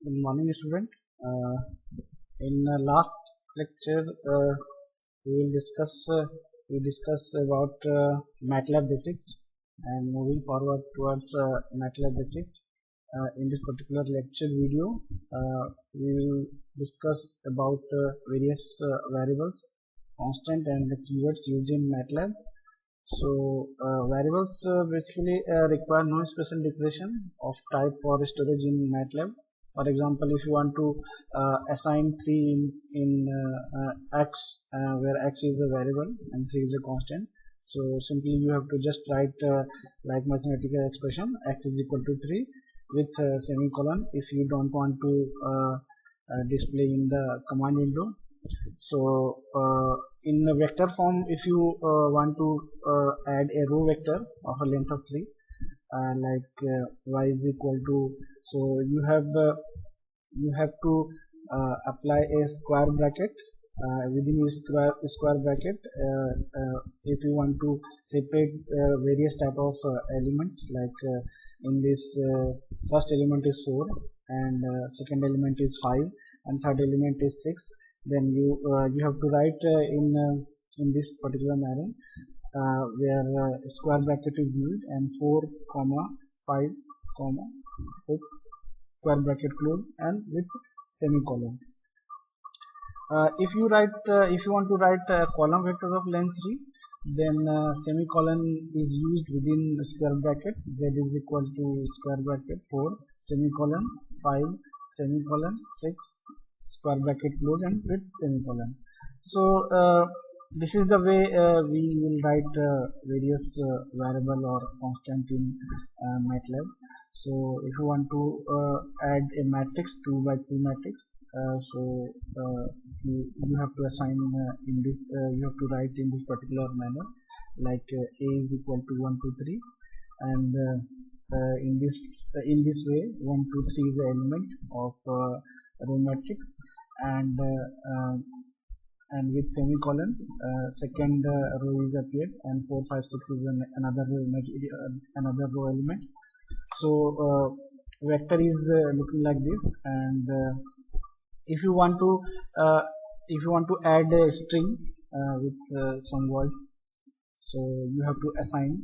Good morning, student. In last lecture, we will discuss about MATLAB basics, and moving forward towards MATLAB basics. In this particular lecture video, we will discuss about various variables, constant, and the keywords used in MATLAB. So variables basically require no special declaration of type or storage in MATLAB. For example, if you want to assign 3 in x, where x is a variable and 3 is a constant, so simply you have to just write like mathematical expression x is equal to 3 with semicolon if you don't want to display in the command window. So in a vector form, if you want to add a row vector of a length of 3, y is equal to, so you have to apply a square bracket within a square bracket if you want to separate various type of elements, like in this first element is 4 and second element is 5 and third element is 6. Then you have to write in this particular manner where square bracket is used and 4 comma 5 comma 6 square bracket close and with semicolon. If you want to write a column vector of length 3, then semicolon is used within square bracket. Z is equal to square bracket 4 semicolon 5 semicolon 6 square bracket close and with semicolon. So this is the way we will write various variable or constant in MATLAB. So if you want to add a matrix, 2 by 3 matrix, you have to assign in this, you have to write in this particular manner, like A is equal to 1 2 3, and in this way 1 2 3 is the element of row matrix, and with semicolon second row is appeared and 4 5 6 is another row element. So vector is looking like this, and if you want to add a string with some words, so you have to assign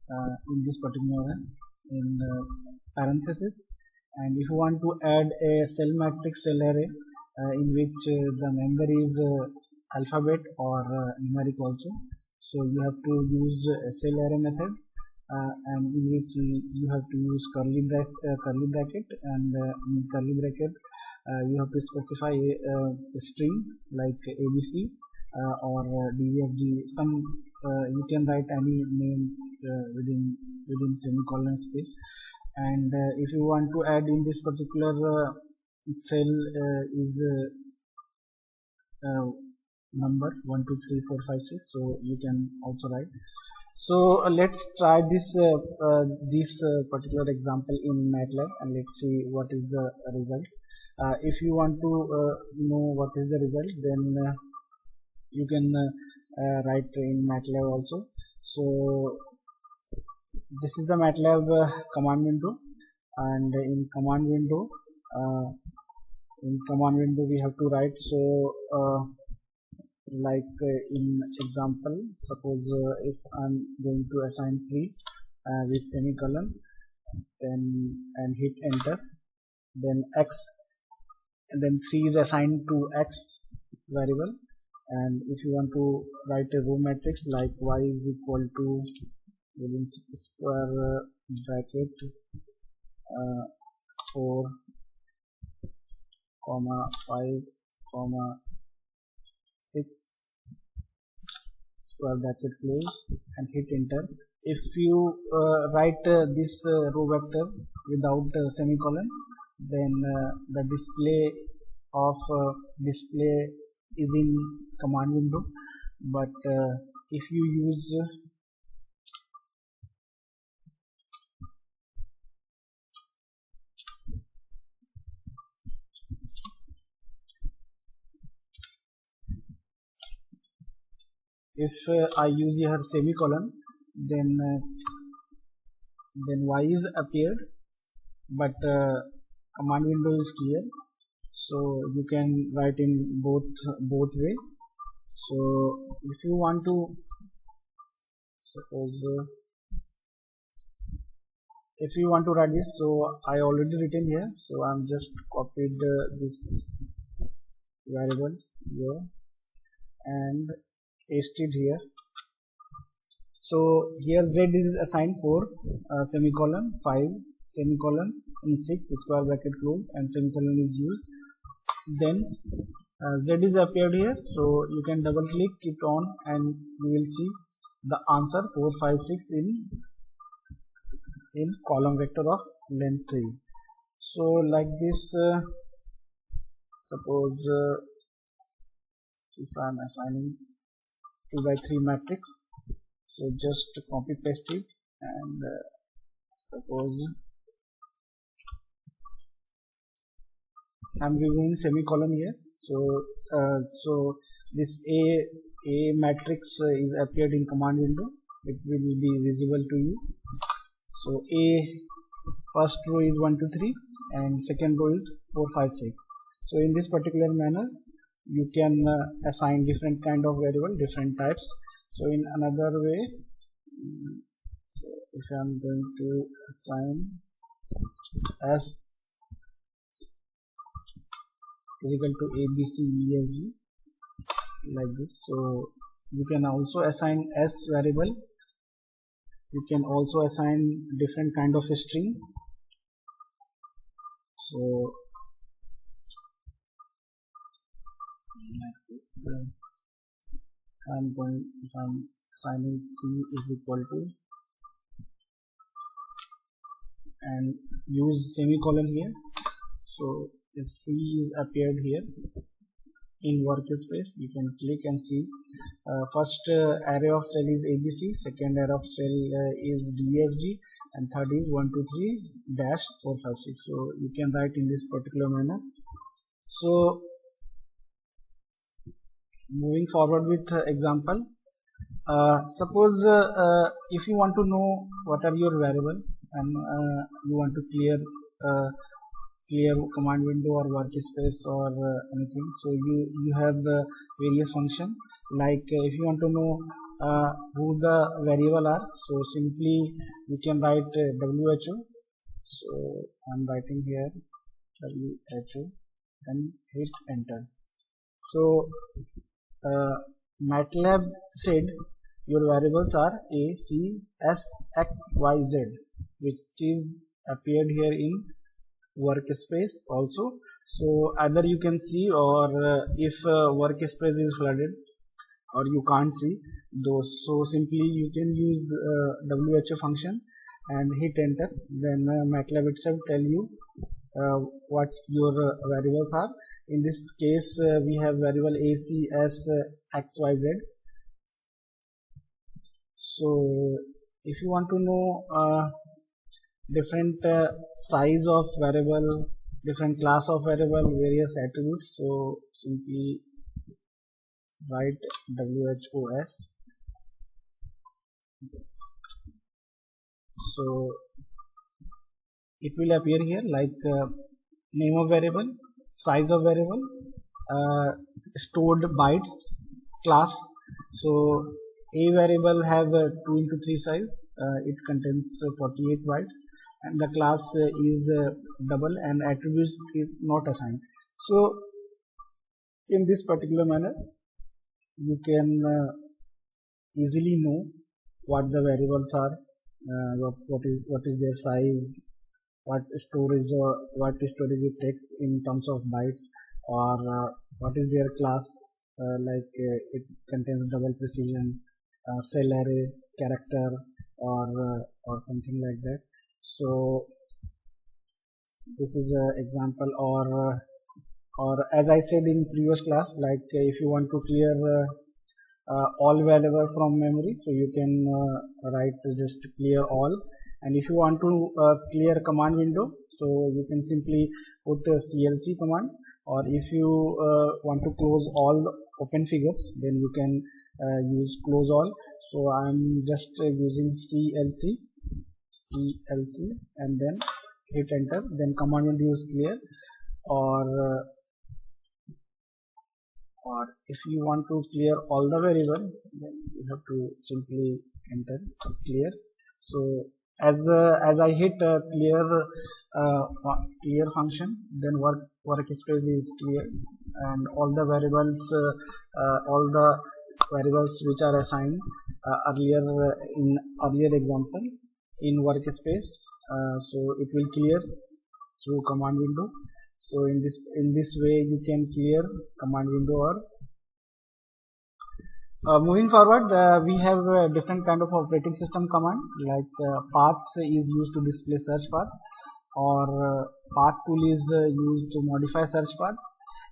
in this particular in parenthesis. And if you want to add a cell matrix, cell array in which the member is alphabet or numeric also, so you have to use a cell array method, and in which you have to use curly bracket, and in curly bracket you have to specify a string like ABC or DFG. Some you can write any name within semicolon space. And if you want to add in this particular cell is number 1 2 3 4 5 6, so you can also write. So let's try this particular example in MATLAB, and let's see what is the result. If you want to know what is the result, then you can write in MATLAB also. So this is the MATLAB command window, and in command window we have to write. So like in example, suppose if I'm going to assign 3 with semicolon, then and hit enter, then x, and then 3 is assigned to x variable. And if you want to write a row matrix, like y is equal to within square bracket 4 comma 5 comma 6 square bracket close and hit enter. If you write this row vector without semicolon, then the display is in command window. But if you use I use here semicolon, then y is appeared, but command window is clear, so you can write in both way. So if you want to suppose if you want to write this, so I already written here, so I'm just copied this variable here and pasted here. So here z is assigned for semicolon 5 semicolon and 6 square bracket close and semicolon is used. Then z is appeared here, so you can double click it on and you will see the answer 4 5 6 in column vector of length 3. So like this, suppose if I am assigning 2 by 3 matrix, so just copy paste it and suppose I am removing semicolon here. So this a matrix is appeared in command window, it will be visible to you. So a first row is 1 2 3 and second row is 4 5 6. So in this particular manner you can assign different kind of variable, different types. So in another way, so if I am going to assign s is equal to a b c e f g like this, so you can also assign s variable, you can also assign different kind of string. So like this, if I'm assigning c is equal to and use semicolon here, so if c is appeared here in workspace, you can click and see first array of cell is abc, second array of cell is dfg, and third is 1 2 3 dash 4 5 6. So you can write in this particular manner. So moving forward with example, suppose if you want to know what are your variable and you want to clear command window or workspace or anything, so you have various function, like if you want to know who the variable are, so simply you can write who. So I'm writing here who and hit enter. So MATLAB said your variables are a, c, s, x, y, z, which is appeared here in workspace also. So either you can see, or if workspace is flooded or you can't see those, so simply you can use the who function and hit enter. Then MATLAB itself tell you what's your variables are. In this case we have variable a, c, s, x, y, z. So if you want to know different size of variable, different class of variable, various attributes, so simply write WHOS. So it will appear here like name of variable, size of variable, stored bytes, class. So a variable have 2 into 3 size, it contains 48 bytes, and the class is double and attributes is not assigned. So in this particular manner you can easily know what the variables are, what is their size, what storage it takes in terms of bytes, or what is their class, like it contains double precision, cell array, character, or something like that. So this is an example, or as I said in previous class, like if you want to clear all variable from memory, so you can write just clear all. And if you want to clear command window, so you can simply put CLC command, or if you want to close all open figures, then you can use close all. So I am just using CLC and then hit enter, then command window is clear, or if you want to clear all the variable, then you have to simply enter clear. So as I hit clear function, then workspace is clear, and all the variables which are assigned earlier in earlier example in workspace, so it will clear through command window. So in this way you can clear command window. Or moving forward, we have different kind of operating system command, like path is used to display search path, or path tool is used to modify search path.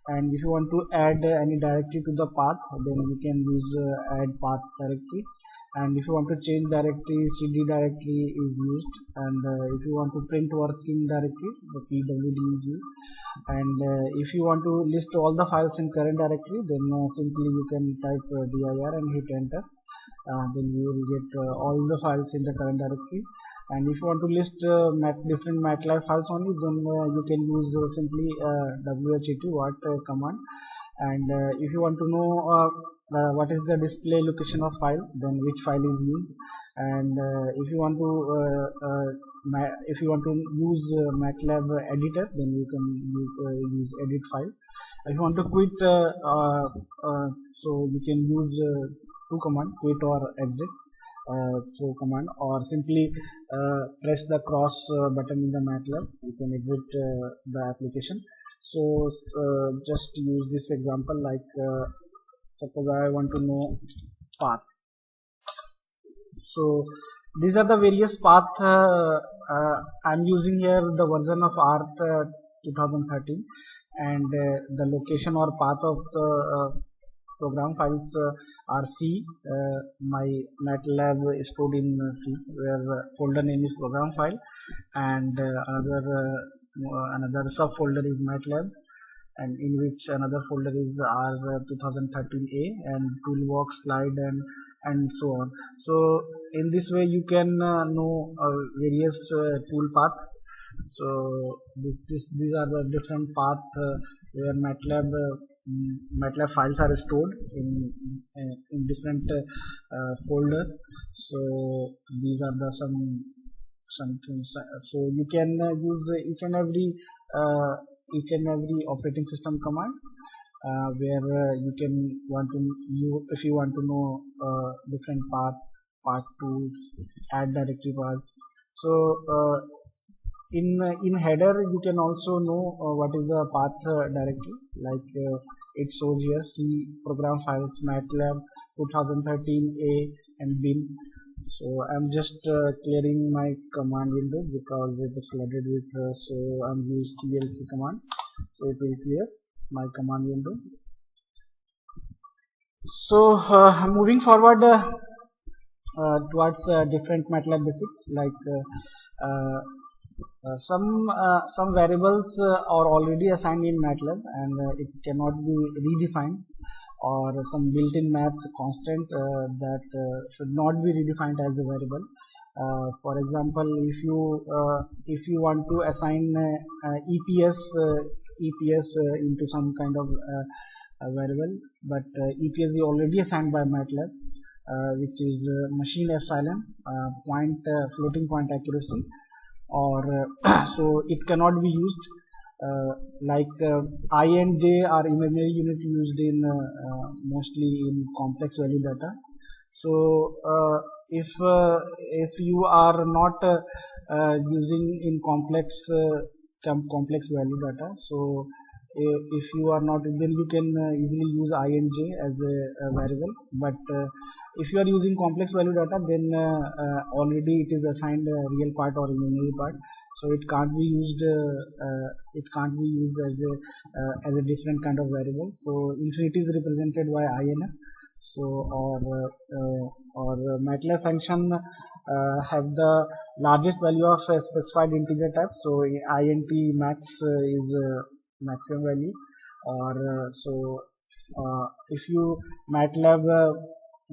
And if you want to add any directory to the path, then we can use add path directory. And if you want to change directory, cd directory is used. And if you want to print working directory, the pwd is used. And if you want to list all the files in current directory, then simply you can type dir and hit enter. Then you will get all the files in the current directory. And if you want to list different MATLAB files only, then you can use simply whet command. And if you want to know what is the display location of file, then which file is used. And if you want to use MATLAB editor, then you can use edit file. If you want to quit, so you can use two command, quit or exit through command, or simply press the cross button in the MATLAB, you can exit the application. So just use this example, like suppose I want to know path. So these are the various path I'm using here the version of Arth 2013, and the location or path of the program files are C. My MATLAB is stored in C, where folder name is program file, and another subfolder is MATLAB, and in which another folder is R2013A, and toolbox, slide, and so on. So in this way you can know various tool path. So these are the different path where MATLAB files are stored in different folder. So these are the some things. So you can use each and every operating system command where you can if you want to know different path tools, add directory path. So in header you can also know what is the path directory, like it shows here C program files MATLAB 2013A and bin. So I'm just clearing my command window because it is flooded with so I'm using clc command, so it will clear my command window. So moving forward towards different MATLAB basics, like some variables are already assigned in MATLAB, and it cannot be redefined, or some built-in math constant that should not be redefined as a variable. For example, if you want to assign EPS into some kind of variable, but EPS is already assigned by MATLAB, which is machine epsilon floating point accuracy, or so it cannot be used. Like I and j are imaginary unit used in mostly in complex value data. So if you are not using in complex value data, so if you are not, then you can easily use I and j as a variable. But if you are using complex value data, then already it is assigned a real part or imaginary part, so it can't be used as a different kind of variable. So infinity is represented by INF. So or MATLAB function have the largest value of a specified integer type. So int max is maximum value, or if you MATLAB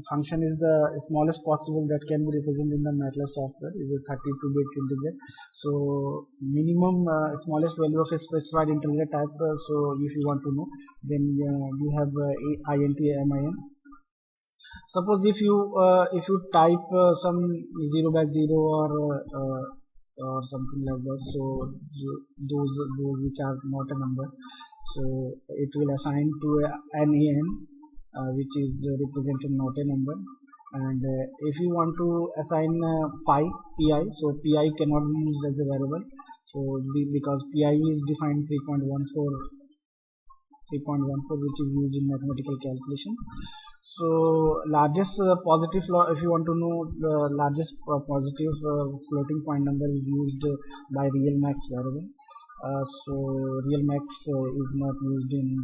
function is the smallest possible that can be represented in the MATLAB software is a 32-bit integer. So minimum smallest value of a specified integer type. So if you want to know, then you have int min. Suppose if you type some 0 by 0 or something like that, so those which are not a number, so it will assign to an which is represented not a number. And if you want to assign pi, so pi cannot be used as a variable, so because pi is defined 3.14, which is used in mathematical calculations. So largest positive, if you want to know the largest positive floating point number is used by real max variable. So real max is not used in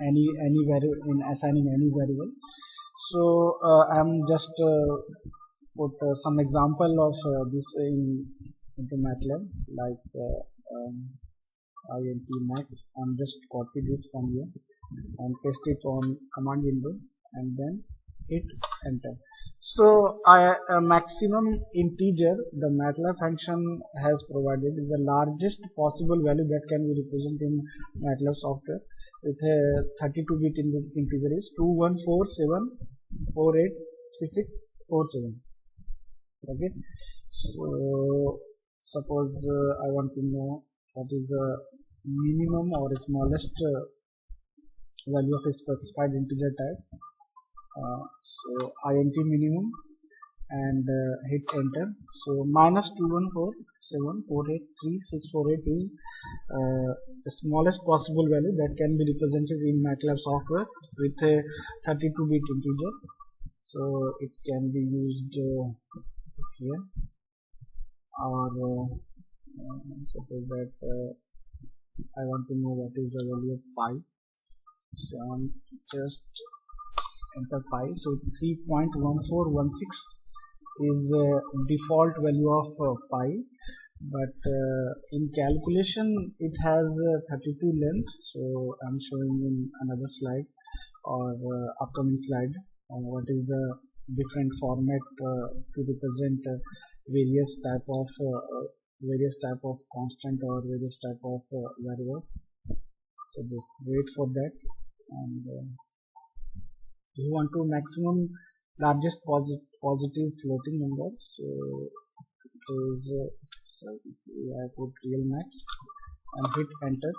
any variable, in assigning any variable. So I'm just put some example of this into MATLAB, like int max. I'm just copied it from here and paste it on command window and then hit enter. So a maximum integer the MATLAB function has provided is the largest possible value that can be represented in MATLAB software with a 32-bit integer is 2147483647. Okay, so suppose I want to know what is the minimum or smallest value of a specified integer type. So int minimum and hit enter. So minus 21474833648 is the smallest possible value that can be represented in MATLAB software with a 32-bit integer. So it can be used here, or suppose that I want to know what is the value of pi. So I'm just enter pi. So 3.1416 is default value of pi, but in calculation it has 32 length. So I'm showing in another slide or upcoming slide what is the different format to represent various type of constant or various type of variables. So just wait for that. And you want to maximum largest positive floating number, so it is so I put real max and hit enter.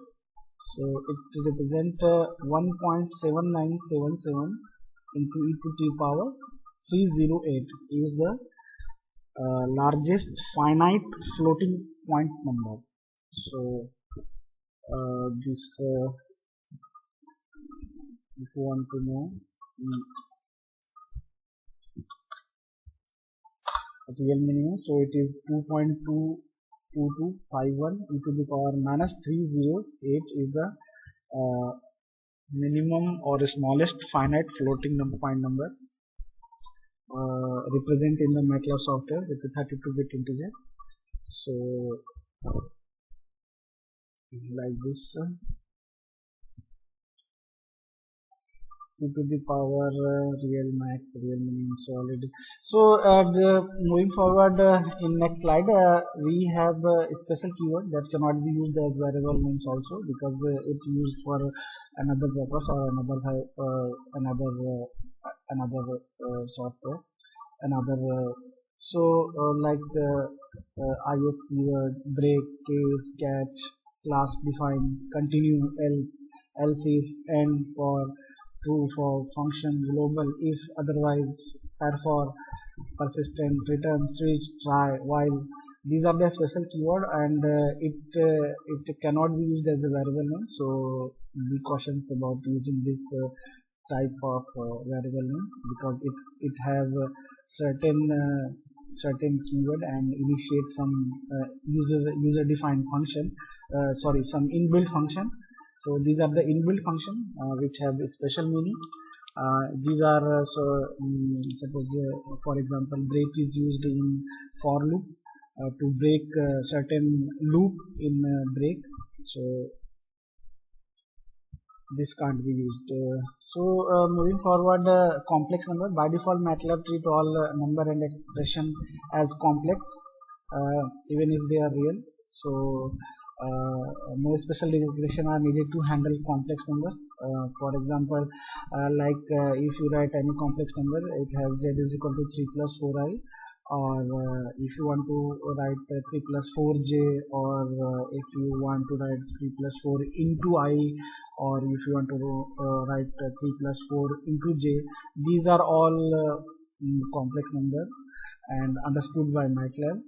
So it represent 1.7977 into e to t power 308 is the largest finite floating point number. So this if you want to know real minimum, so it is 2.22251 into the power minus 308 is the minimum or smallest finite floating point number represent in the MATLAB software with a 32-bit integer. So like this e to the power real max, real minimum. So already, so moving forward in next slide we have a special keyword that cannot be used as variable names also, because it's used for another purpose or another software, so like is keyword, break, case, catch, class defines, continue, else if, end, for, true, false, function, global, if, otherwise, therefore, persistent, return, switch, try, while. These are the special keyword, and it cannot be used as a variable name. So be cautious about using this type of variable name, because it have certain keyword and initiate some user defined function, some inbuilt function. So these are the inbuilt function which have a special meaning. These are suppose for example break is used in for loop to break certain loop in break. So this can't be used. Moving forward, complex number. By default, MATLAB treat all number and expression as complex, even if they are real. So no special regression are needed to handle complex number. For example, if you write any complex number, it has z is equal to 3 plus 4i, or if you want to write 3 plus 4j, or if you want to write 3 plus 4 into I, or if you want to write 3 plus 4 into j, these are all complex number and understood by MATLAB.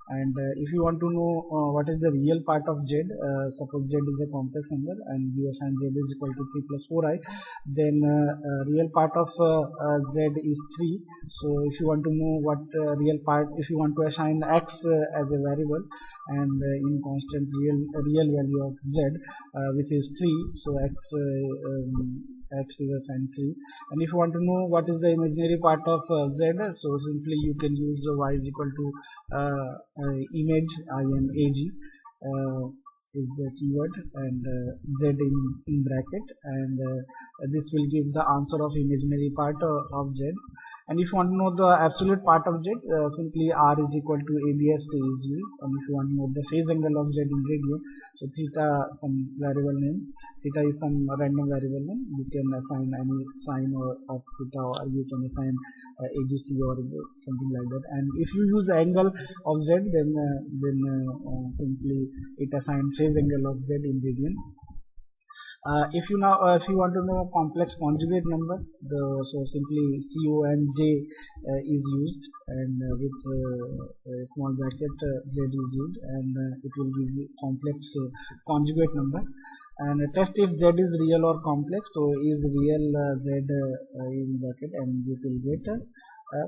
And if you want to know what is the real part of z, suppose z is a complex number and you assign z is equal to 3 plus 4i, then real part of z is 3. So if you want to know what real part, if you want to assign x as a variable and in constant real value of z, which is 3, so x is assigned 3. And if you want to know what is the imaginary part of z, so simply you can use y is equal to image, imag, is the keyword, and z in bracket, and this will give the answer of imaginary part of z. And if you want to know the absolute part of z, simply r is equal to abs is used. And if you want to know the phase angle of z in radian, so theta, some variable name, theta is some random variable name, you can assign any sign of theta, or you can assign abc or something like that. And if you use angle of z, then simply it assigns phase angle of z in radian. If you want to know complex conjugate number, so simply conj is used, and with a small bracket z is used, and it will give you complex conjugate number. And test if z is real or complex. So is real z in bracket, and you will get a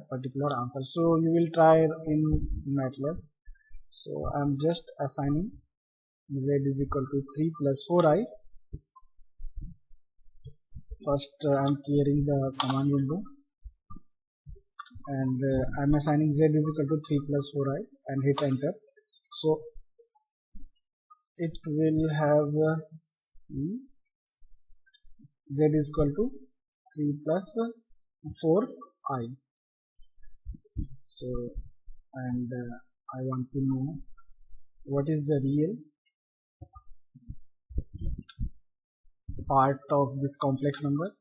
particular answer. So you will try in MATLAB. So I am just assigning z is equal to 3 plus 4i. First I am clearing the command window, and I am assigning z is equal to 3 plus 4i and hit enter. So it will have z is equal to 3 plus 4i. So, and I want to know what is the real part of this complex number.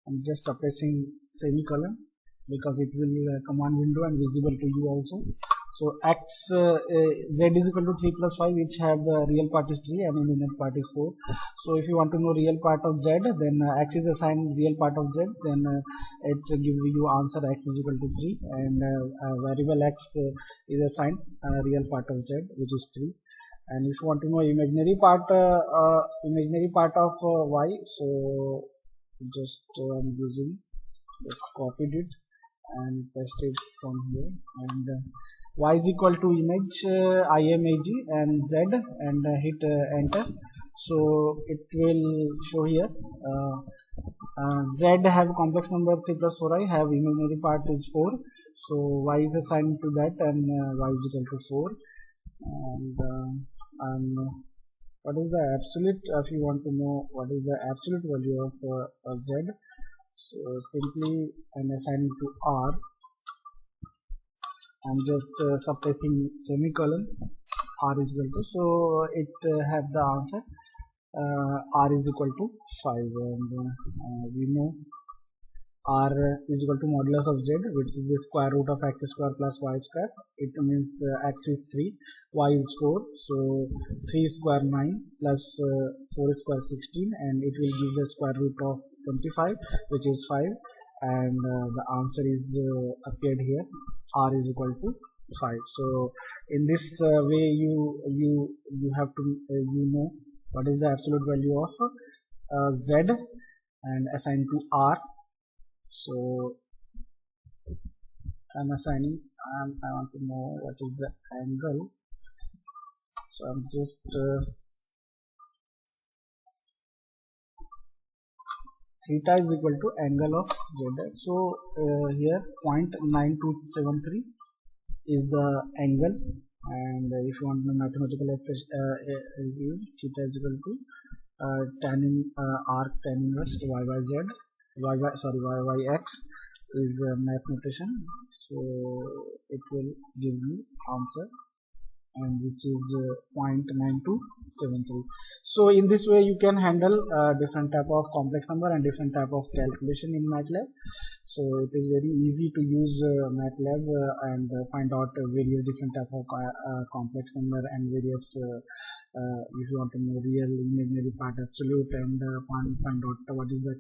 I'm just suppressing semicolon because it will command window and visible to you also. So z is equal to 3 plus 5, which have real part is 3 and imaginary part is 4. So if you want to know real part of z, then x is assigned real part of z, then it give you answer x is equal to 3, and variable x is assigned real part of z, which is 3. And if you want to know imaginary part of y, so just copied it and pasted it from here, and y is equal to image imag and z, and hit enter. So it will show here z have complex number 3 plus 4i, have imaginary part is 4, so y is assigned to that, and y is equal to 4. And what is the absolute, if you want to know what is the absolute value of z, so simply I'm assigning to r. I'm just suppressing semicolon, r is equal to, so it have the answer r is equal to 5, and we know r is equal to modulus of z, which is the square root of x square plus y square. It means x is 3, y is 4, so 3 square 9 plus 4 square 16, and it will give the square root of 25, which is 5, and the answer is appeared here, r is equal to 5. So in this way you have to you know what is the absolute value of z and assign to r. So I'm assigning, I want to know what is the angle, so I'm just theta is equal to angle of z. So here 0.9273 is the angle, and if you want the mathematical expression is theta is equal to tan in arc tan inverse yz yx is math notation, so it will give you answer, and which is 0.9273. So in this way you can handle different type of complex number and different type of calculation in MATLAB. So it is very easy to use MATLAB and find out various different type of complex number and various if you want to know real, imaginary part, absolute, and find out what is the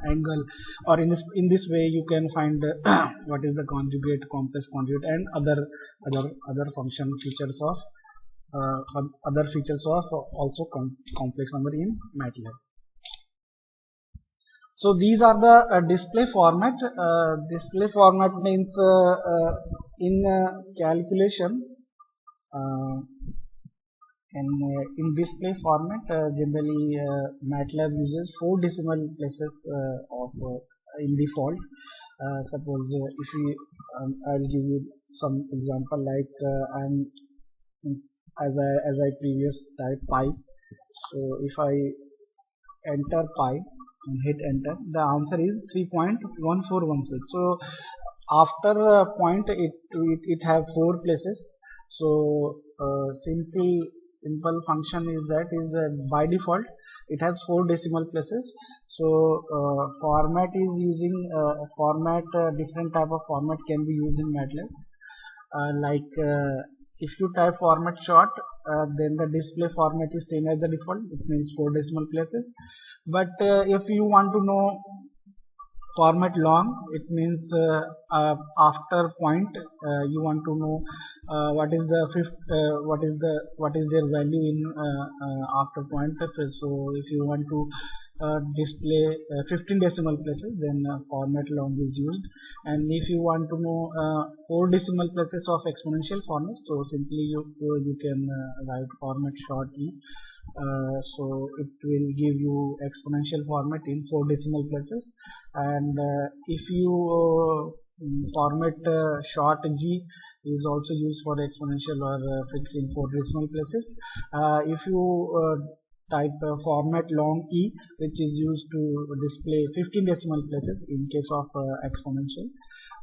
angle, or in this way you can find what is the conjugate, complex conjugate, and other function features of other features of also complex number in MATLAB. So these are the display format. Display format means in calculation, in display format generally MATLAB uses 4 decimal places of in default. Suppose if we I'll give you some example, like I'm as I previous type pi. So if I enter pi and hit enter, the answer is 3.1416. so after a point it have 4 places. So simple function is that is by default it has 4 decimal places. So format is using format different type of format can be used in MATLAB, like if you type format short, then the display format is same as the default, it means 4 decimal places. But if you want to know format long, it means after point you want to know what is the what is their value in after point. So if you want to display 15 decimal places, then format long is used. And if you want to know 4 decimal places of exponential format, so simply you can write format short e. So it will give you exponential format in 4 decimal places. And if you format short g is also used for exponential or fixed in 4 decimal places. If you type format long e, which is used to display 15 decimal places in case of exponential,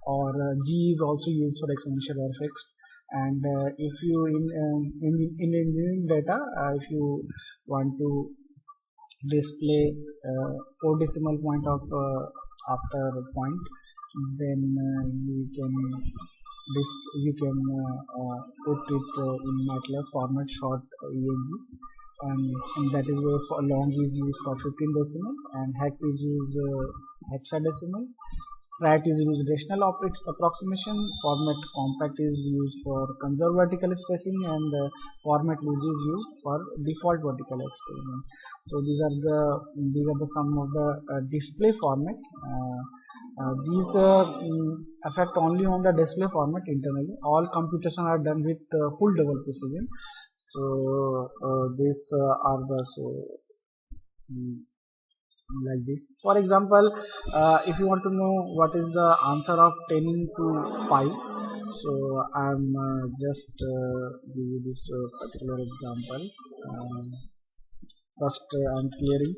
or g is also used for exponential or fixed. And if you in engineering data, if you want to display 4 decimal point of after point, then you can put it in MATLAB format short ENG, and that is where for long is used for 15 decimal, and hex is used hexadecimal. Flat is used rational approximation. Format compact is used for conserved vertical spacing, and format loose is used for default vertical spacing. So these are the some of the display format. These affect only on the display format internally. All computation are done with full double precision. So these are the like this. For example, if you want to know what is the answer of 10 into pi, so I'm just give you this particular example. First I'm clearing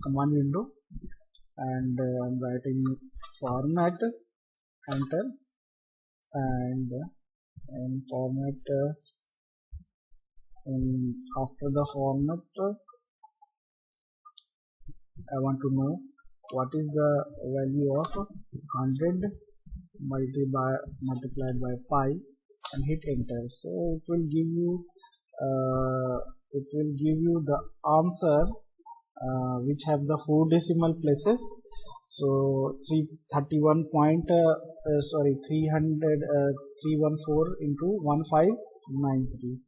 command window, and I'm writing format, enter, and format, and after the format I want to know what is the value of 100 multiplied by pi, and hit enter. So it will give you the answer which have the 4 decimal places. So 314 into 1593.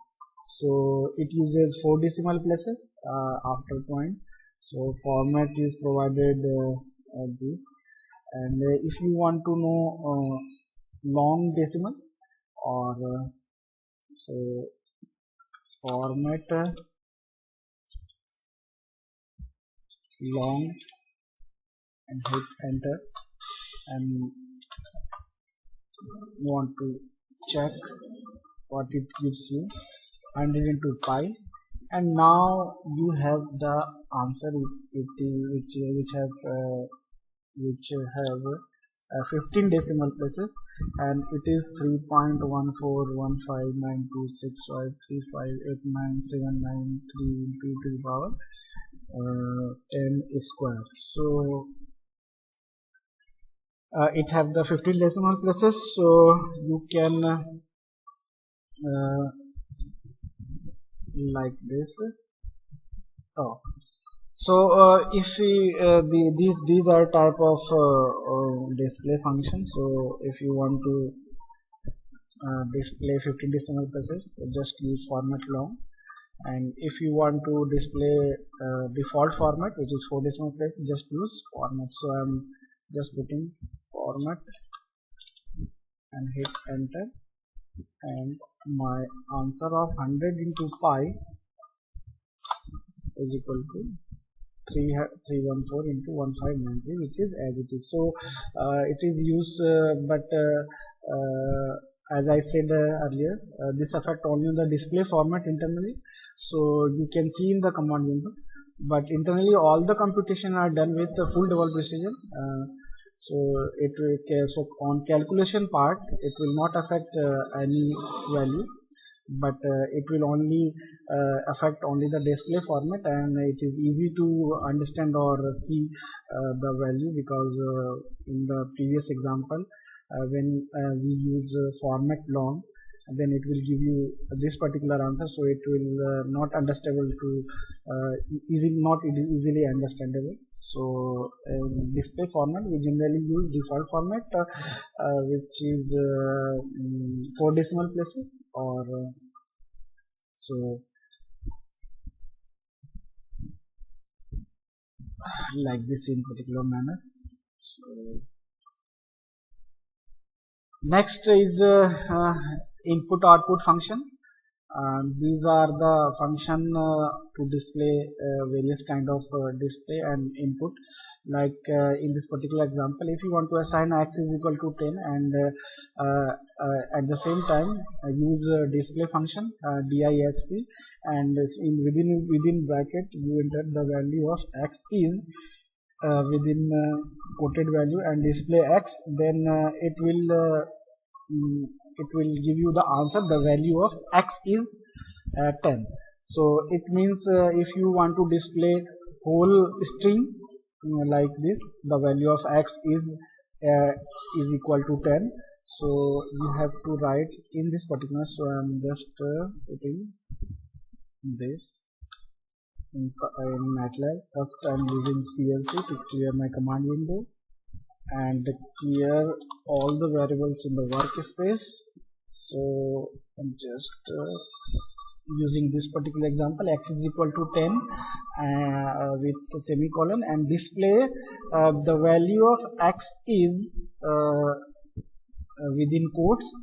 So it uses 4 decimal places after point. So format is provided this. And if you want to know long decimal, or so format long, and hit enter, and you want to check what it gives you. 100 into pi and now you have the answer which have 15 decimal places, and it is 3.141592653589793 into to the power 10 square. So it have the 15 decimal places, so you can like this. So if we these are type of display functions. So if you want to display 15 decimal places, just use format long, and if you want to display default format, which is 4 decimal places, just use format. So I'm just putting format and hit enter, and my answer of 100 into pi is equal to 314 into 1593, which is as it is. So it is used, but as I said earlier, this affect only the display format internally, so you can see in the command window, but internally all the computation are done with full double precision. So on calculation part it will not affect any value, but it will only affect only the display format, and it is easy to understand or see the value, because in the previous example when we use format long, then it will give you this particular answer, so it will not understandable to easily understandable. So display format we generally use default format, which is 4 decimal places, or so like this in particular manner. So next is input output function. These are the function to display various kind of display and input. Like in this particular example, if you want to assign x is equal to 10, and at the same time use display function disp, and within bracket you enter the value of x is within quoted value and display x, then it will give you the answer. The value of x is 10. So it means if you want to display whole string like this, the value of x is equal to 10. So you have to write in this particular. So I am just putting this in MATLAB. First I am using CLC to clear my command window and clear all the variables in the workspace. So I'm just using this particular example, x is equal to 10 with the semicolon, and display the value of x is within quotes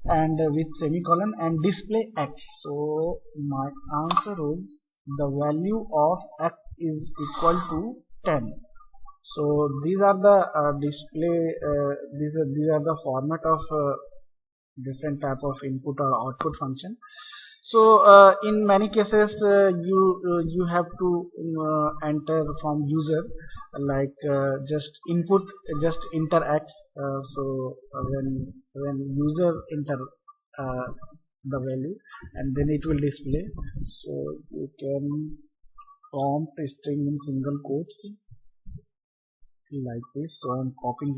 and with semicolon and display x. So my answer is the value of x is equal to 10. So these are the display these are the format of different type of input or output function. So in many cases you have to enter from user, like just input, just enter x. So when user enter the value, and then it will display. So you can prompt string in single quotes like this. So I'm copied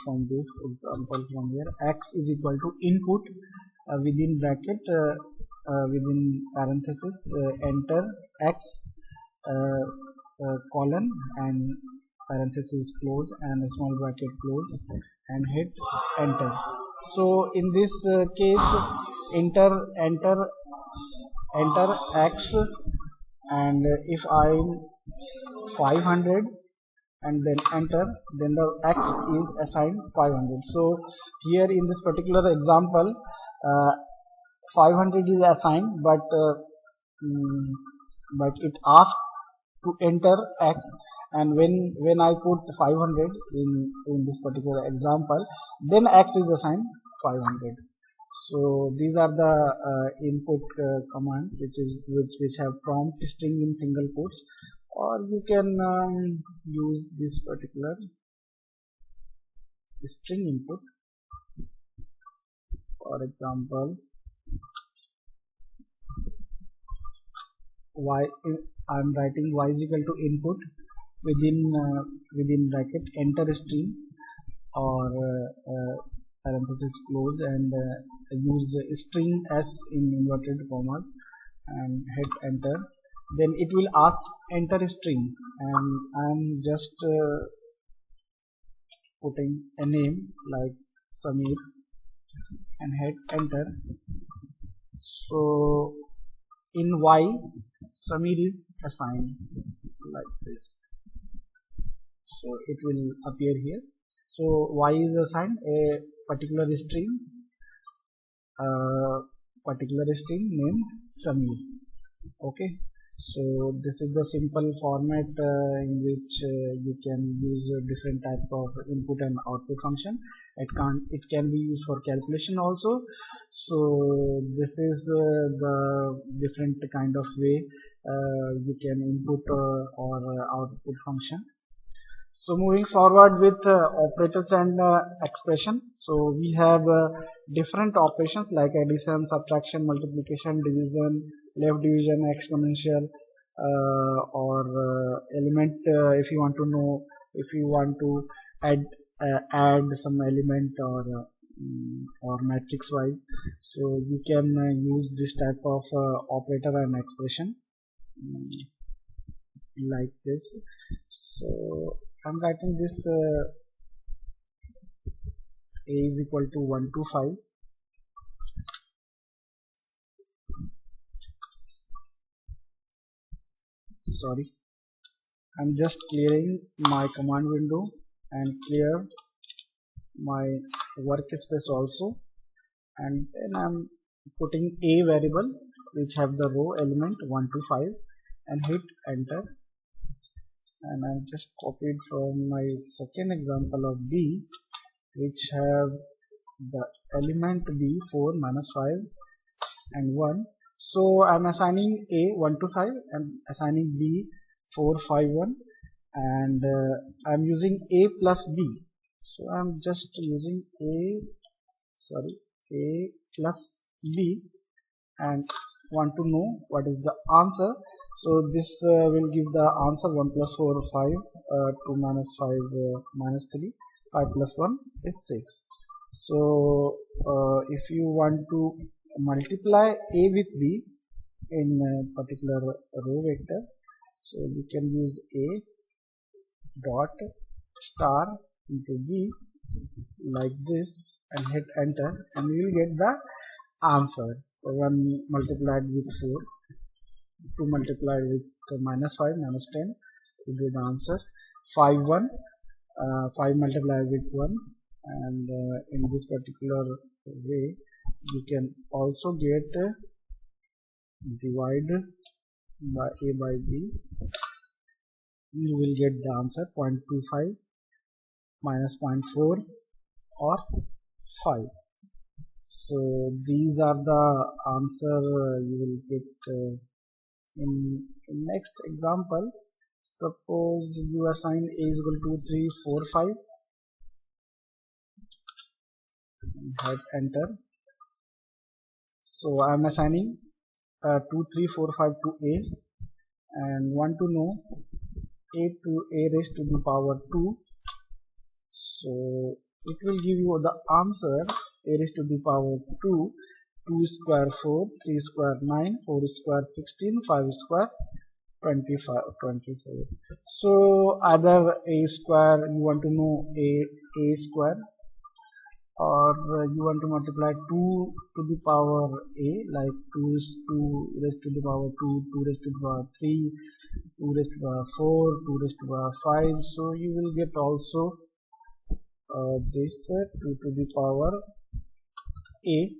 from this example from here. X is equal to input within bracket within parenthesis enter x colon and parenthesis close and a small bracket close and hit enter. So in this case enter x, and if I'm 500 and then enter, then the x is assigned 500. So here in this particular example 500 is assigned, but it asks to enter x, and when I put 500 in this particular example, then x is assigned 500. So these are the input command which have prompt string in single quotes, or you can use this particular string input. For example, I'm writing y is equal to input within bracket enter string, or parenthesis close, and use string s in inverted commas and hit enter. Then it will ask enter string, and I'm just putting a name like Samir and hit enter. So in y, Samir is assigned like this, so it will appear here. So y is assigned a particular string named Samir. Okay, so this is the simple format in which you can use different type of input and output function. It can be used for calculation also. So this is the different kind of way you can input or output function. So moving forward with operators and expression. So we have different operations like addition, subtraction, multiplication, division, left division, exponential, or element. If you want to know, if you want to add some element or matrix wise, so you can use this type of operator and expression like this. So I'm writing this a is equal to 1 to 5. Sorry, I'm just clearing my command window and clear my workspace also, and then I'm putting a variable which have the row element 1 to 5 and hit enter. And I just copied from my second example of B, which have the element B 4 minus 5 and 1. So I'm assigning A 1 to 5 and assigning B 4 5 1, and I'm using A plus B. So I'm just using A plus B and want to know what is the answer. So this will give the answer 1 plus 4 5, 2 minus 5 minus 3, 5 plus 1 is 6. So if you want to multiply A with B in a particular row vector, so you can use A dot star into B like this and hit enter, and you will get the answer. So 1 multiplied with 4, 2 multiplied with minus 5 minus 10 will be the answer. 5 1, 5 multiplied with 1, and in this particular way you can also get divide by A by B. You will get the answer 0.25 minus 0.4 or 5. So these are the answer you will get in next example. Suppose you assign A is equal to 3 4 5 and hit enter. So I am assigning 2 3 4 5 to A and want to know A to A raised to the power 2. So it will give you the answer A raised to the power 2, 2 square 4, 3 square 9, 4 square 16, 5 square 24. So either A square, you want to know A square, or you want to multiply 2 to the power A, like 2 raised to the power 2, 2 raised to the power 3, 2 raised to the power 4, 2 raised to the power 5. So you will get also this 2 to the power A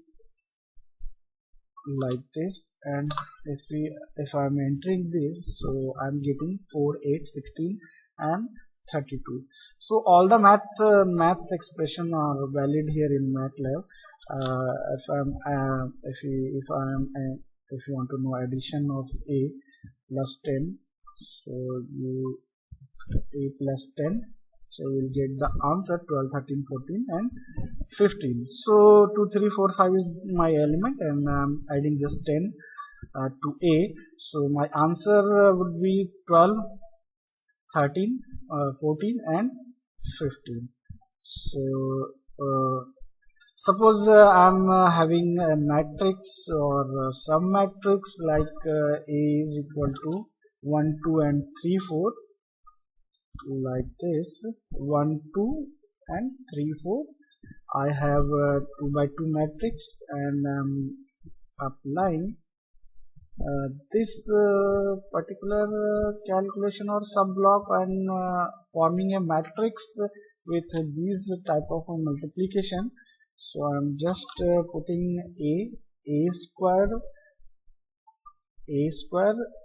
like this. And if I'm entering this, so I'm getting 4 8 16 and 32. So all the maths expression are valid here in MATLAB. if you want to know addition of a plus 10, so you a plus 10, so we'll get the answer 12, 13, 14 and 15. So 2, 3, 4, 5 is my element, and I'm adding just 10 to a. So my answer would be 12, 13, 14 and 15. So suppose I'm having a matrix or some matrix like A is equal to 1, 2 and 3, 4, like this. 1, 2 and 3, 4. I have 2 by 2 matrix, and applying this particular calculation or sub-block, and forming a matrix with these type of multiplication. So I'm just putting a square,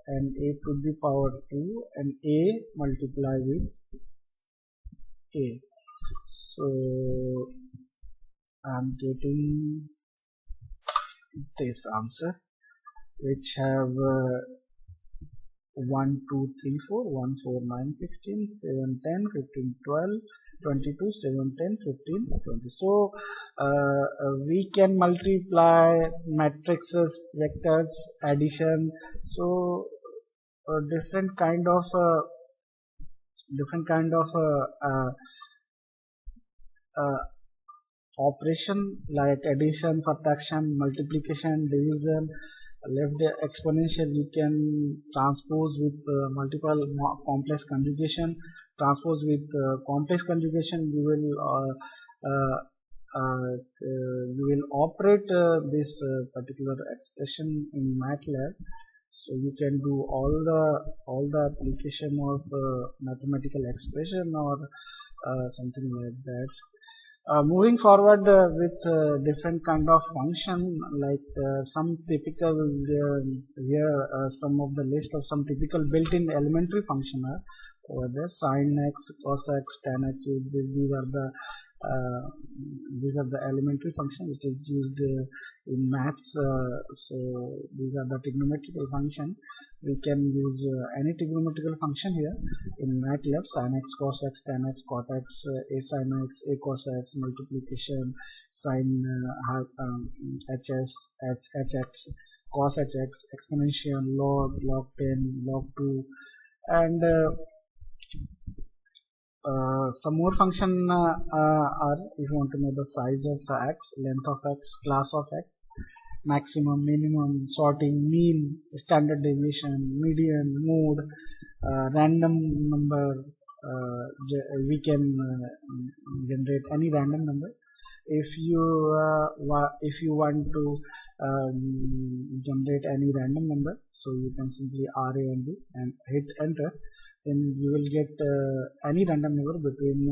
and a to the power 2, and a multiply with a. So I'm getting this answer, which have 1, 2, 3, 4, 1, 4, 9, 16, 7, 10, 15, 12, 22, 7, 10, 15, 20. So we can multiply matrices, vectors, addition. So different kind of operation like addition, subtraction, multiplication, division, left exponential, you can transpose with multiple complex conjugation. Transpose with complex conjugation, you will operate this particular expression in MATLAB. So you can do all the application of mathematical expression or something like that. Moving forward with different kind of function, like some typical here some of the list of some typical built-in elementary function are over there: sin x, cos x, tan x. These are the elementary function which is used in maths. So these are the trigonometrical function. We can use any trigonometrical function here in MATLAB: sin x, cos x, tan x, cot x, a sin x, a cos x, multiplication, sin hx, cos hx, exponential, log 10, log 2, and some more function are, if you want to know the size of x, length of x, class of x, maximum, minimum, sorting, mean, standard deviation, median, mode, random number. We can generate any random number. If you want to generate any random number, so you can simply RAND and hit enter. Then you will get any random number between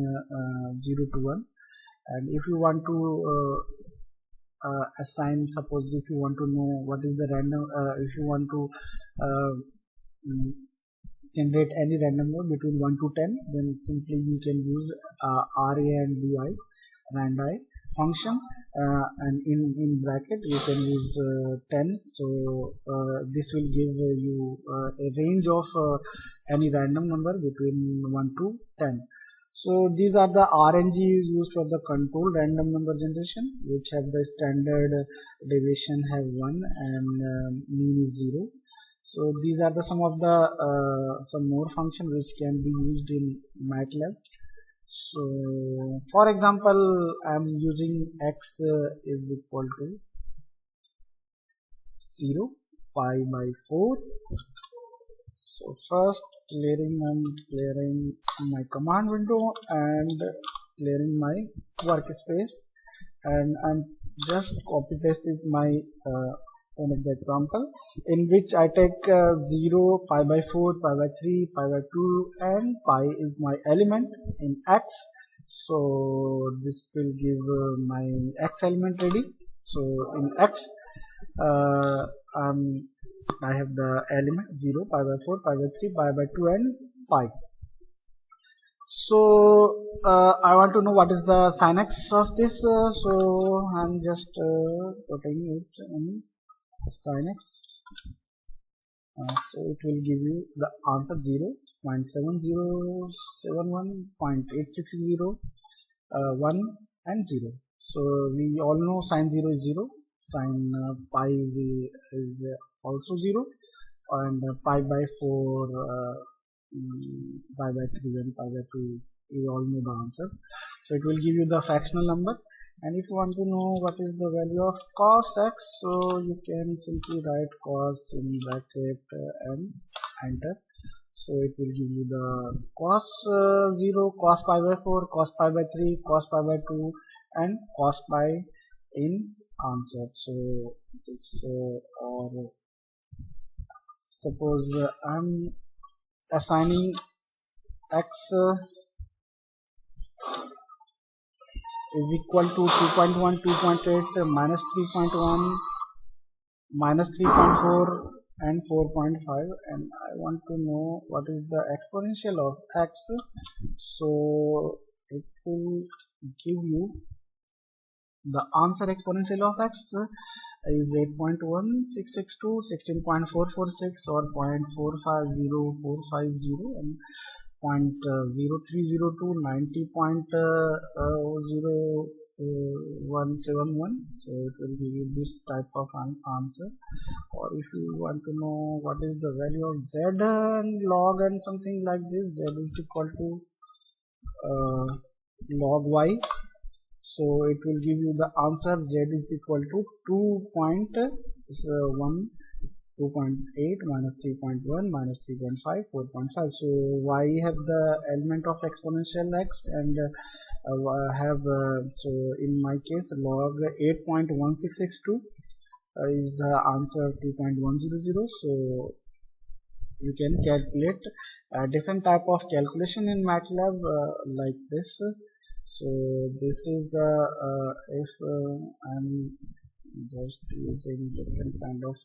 0 to 1. And if you want to assign, suppose if you want to know what is the random, if you want to generate any random number between 1 to 10, then simply you can use randi function, and in bracket you can use 10. So this will give you a range of any random number between 1 to 10. So these are the RNG used for the control random number generation, which have the standard deviation have 1 and mean is 0. So these are the some of the some more function which can be used in MATLAB. So for example, I am using x is equal to 0, pi by 4. So first clearing my command window and clearing my workspace, and I'm just copy pasted my one of the example in which I take 0, pi by 4, pi by 3, pi by 2, and pi is my element in x. So this will give my x element ready. So in x I have the element 0, pi by 4, pi by 3, pi by 2 and pi. So I want to know what is the sin x of this. So I'm just putting it in sin x. So it will give you the answer 0.7071.8660 1 and 0. So we all know sin 0 is 0, sin pi is also 0, and pi by 4, pi by 3 and pi by 2, we all know the answer. So it will give you the fractional number. And if you want to know what is the value of cos x, so you can simply write cos in bracket and enter. So it will give you the cos 0, cos pi by 4, cos pi by 3, cos pi by 2 and cos pi in answer. So this or suppose I'm assigning x is equal to 2.1, 2.8, minus 3.1, minus 3.4 and 4.5, and I want to know what is the exponential of x. So it will give you the answer exponential of x is 8.1662, 16.446 or 0.450450 and 0.0302, 90.0171. So it will give you this type of an answer. Or if you want to know what is the value of z and log and something like this, z is equal to log y. So it will give you the answer z is equal to 2.8 minus 3.1 minus 3.5, 4.5. So y have the element of exponential x and have so in my case log 8.1662 is the answer 2.100. So you can calculate different type of calculation in MATLAB like this. So this is the if I'm just using different kind of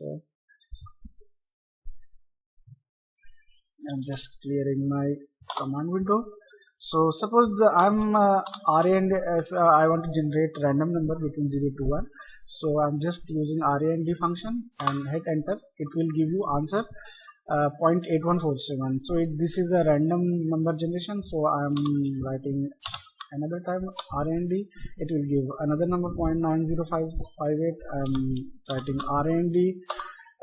I'm just clearing my command window. So suppose I'm array, and if I want to generate random number between 0 to 1, so I'm just using array and d function and hit enter. It will give you answer 0.8147. So this is a random number generation. So I'm writing another time RND, it will give another number 0.90558. I'm writing RND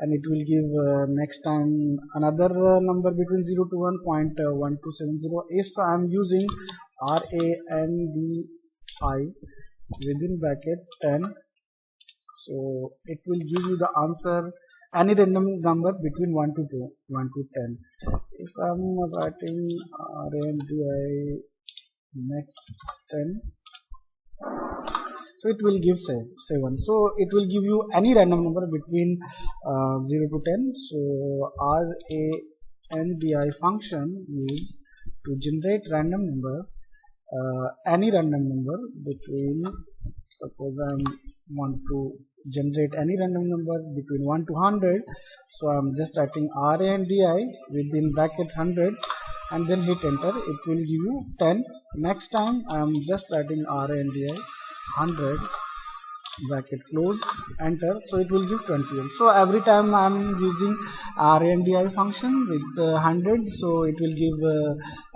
and it will give next time another number between 0 to 1.1270. If I'm using RANDI within bracket 10, so it will give you the answer any random number between 1 to 2, 1 to 10. If I'm writing RANDI next 10, so it will give 7. So it will give you any random number between 0 to 10. So RANDI function used to generate random number, any random number between, suppose I want to generate any random number between 1 to 100. So I'm just writing RANDI within bracket 100 and then hit enter. It will give you 10. Next time I am just writing RANDI 100 bracket close enter, so it will give 20. So every time I am using RANDI function with 100, so it will give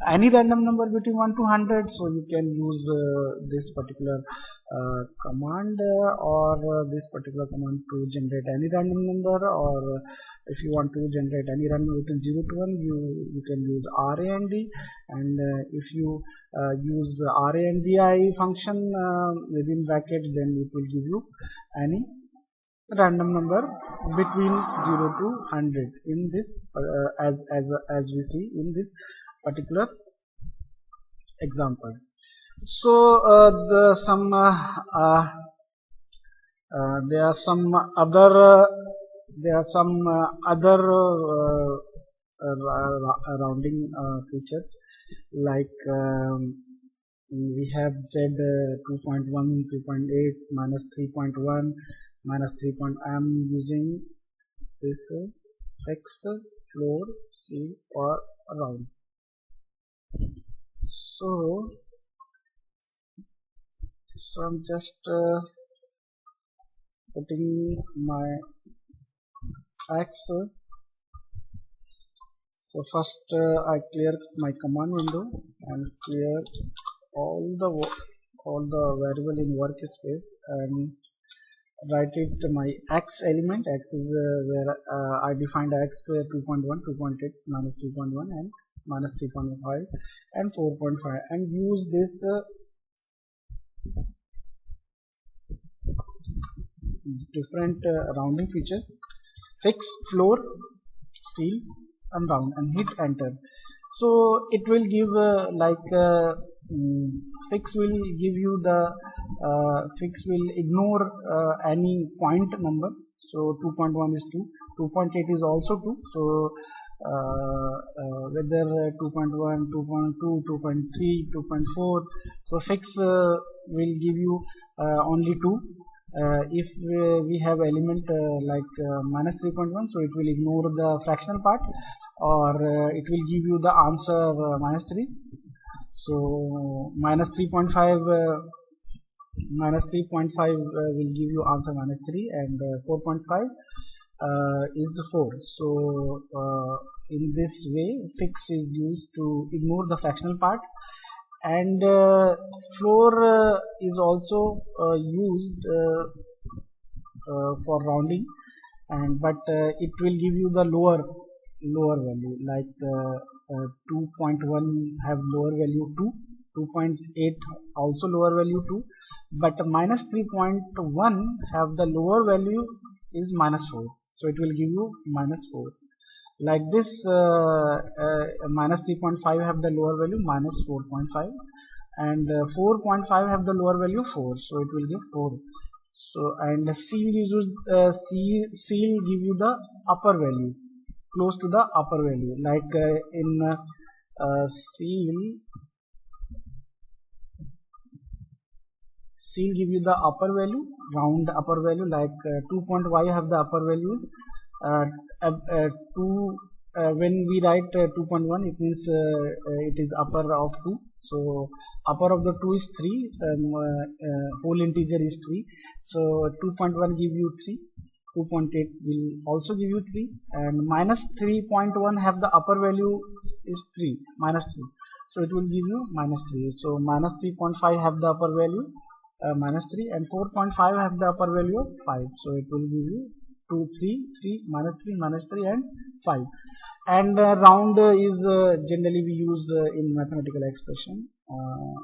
any random number between 1 to 100. So you can use this particular command or this particular command to generate any random number, or if you want to generate any random between 0 to 1, you can use RAND, and if you use RANDI function within bracket, then it will give you any random number between 0 to 100 in this as we see in this particular example. So there are some other rounding features, like we have z 2.1, 2.8, minus 3.1, minus 3. I am using this fix, floor, C or round. So I'm just putting my X. So first I clear my command window and clear all the variable in workspace and write it my X element. X is where I defined X 2.1, 2.8, minus 3.1 and minus 3.5 and 4.5, and use this different rounding features: fix, floor, seal and round, and hit enter. So it will give fix will give you the fix will ignore any point number. So 2.1 is 2, 2.8 is also 2. So whether 2.1, 2.2, 2.3, 2.4, so fix will give you only 2. If we have element minus 3.1, so it will ignore the fractional part, or it will give you the answer minus 3. So minus 3.5 will give you answer minus 3, and 4.5 is 4. So in this way fix is used to ignore the fractional part, and floor is also used for rounding, and but it will give you the lower value, like 2.1 have lower value 2, 2.8 also lower value 2, but minus 3.1 have the lower value is minus 4, so it will give you minus 4. Like this, minus 3.5 have the lower value minus 4.5, and 4.5 have the lower value 4, so it will give 4. So and seal uses seal give you the upper value, close to the upper value, like in seal give you the upper value, round upper value, like 2.y have the upper values. When we write 2.1, it means it is upper of 2. So upper of the 2 is 3, whole integer is 3. So 2.1 give you 3. 2.8 will also give you 3, and minus 3.1 have the upper value is 3, minus 3. So it will give you minus 3. So minus 3.5 have the upper value minus 3, and 4.5 have the upper value of 5. So it will give you 2, 3, minus 3, and 5. And round is generally we use in mathematical expression,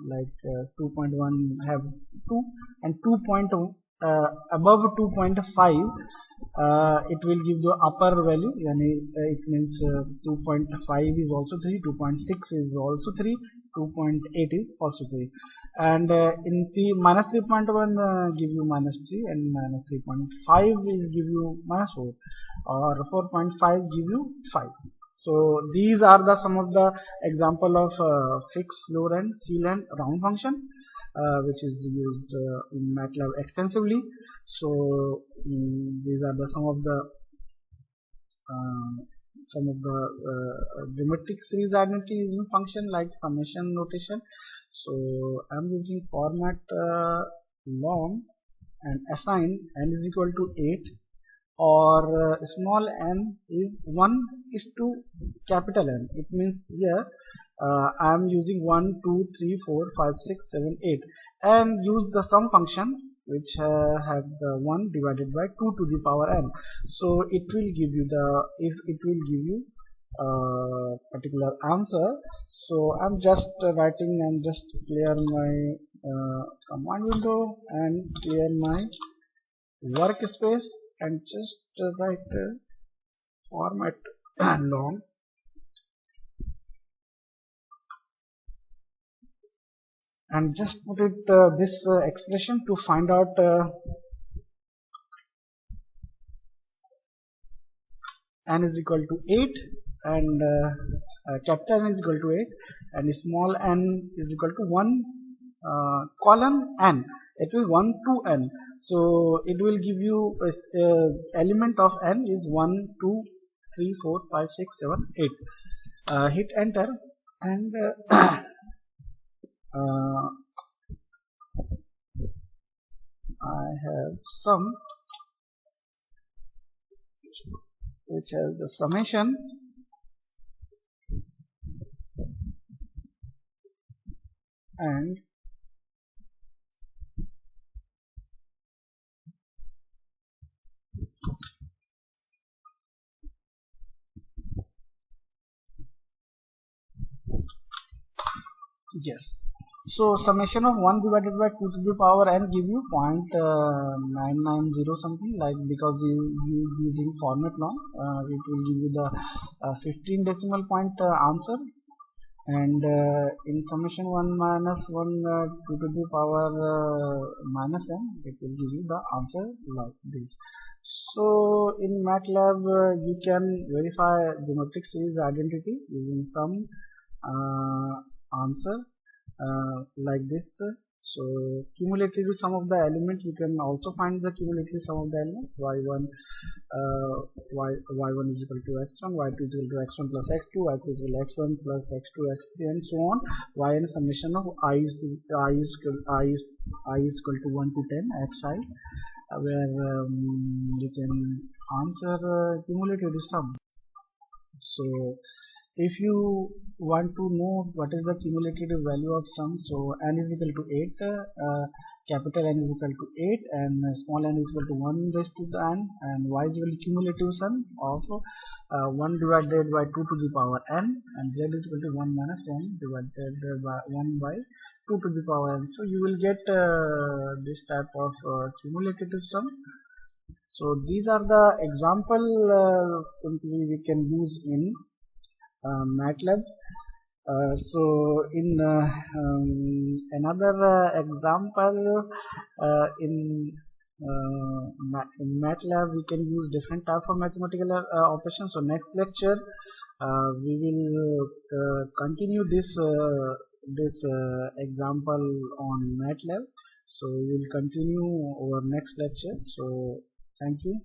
like 2.1 have 2, and 2. Above 2.5 it will give the upper value, and it means 2.5 is also 3, 2.6 is also 3, 2.8 is also 3, and in the minus 3.1 give you minus 3, and minus 3.5 is give you minus 4, or 4.5 give you 5. So these are the some of the example of fix, floor, and seal and round function, which is used in MATLAB extensively. So these are the some of the geometric series identity using function like summation notation. So I'm using format long and assign n is equal to 8, or small n is 1 is to capital N. It means here I am using 1, 2, 3, 4, 5, 6, 7, 8, and use the sum function, which have the 1 divided by 2 to the power n. So it will give you particular answer. So I'm just writing and just clear my command window and clear my workspace, and just write format long and just put it this expression to find out n is equal to 8, and capital N is equal to 8, and small n is equal to 1 column n. It will 1 to n. So it will give you element of n is 1, 2, 3, 4, 5, 6, 7, 8. Hit enter, and I have sum which has the summation and yes. So summation of 1 divided by 2 to the power n give you 0.990 something, like, because you using format long, it will give you the 15 decimal point answer, and in summation 1 minus 1 2 to the power minus n, it will give you the answer like this. So in MATLAB you can verify geometric series identity using some answer like this. So cumulative sum of the element, you can also find the cumulative sum of the element y1 y1 is equal to x1, y2 is equal to x1 plus x2, y3 is equal to x1 plus x2 x3 and so on. Yn summation of I is equal to 1 to 10 xi, where you can answer cumulative sum. So if you want to know what is the cumulative value of sum, so n is equal to 8, capital N is equal to 8 and small n is equal to 1 raised to the n, and y is equal to cumulative sum of 1 divided by 2 to the power n, and z is equal to 1 minus 1 divided by 1 by 2 to the power n. So you will get this type of cumulative sum. So these are the example simply we can use in MATLAB. So in another example, in MATLAB we can use different type of mathematical operations. So next lecture we will continue this example on MATLAB. So we will continue our next lecture. So thank you.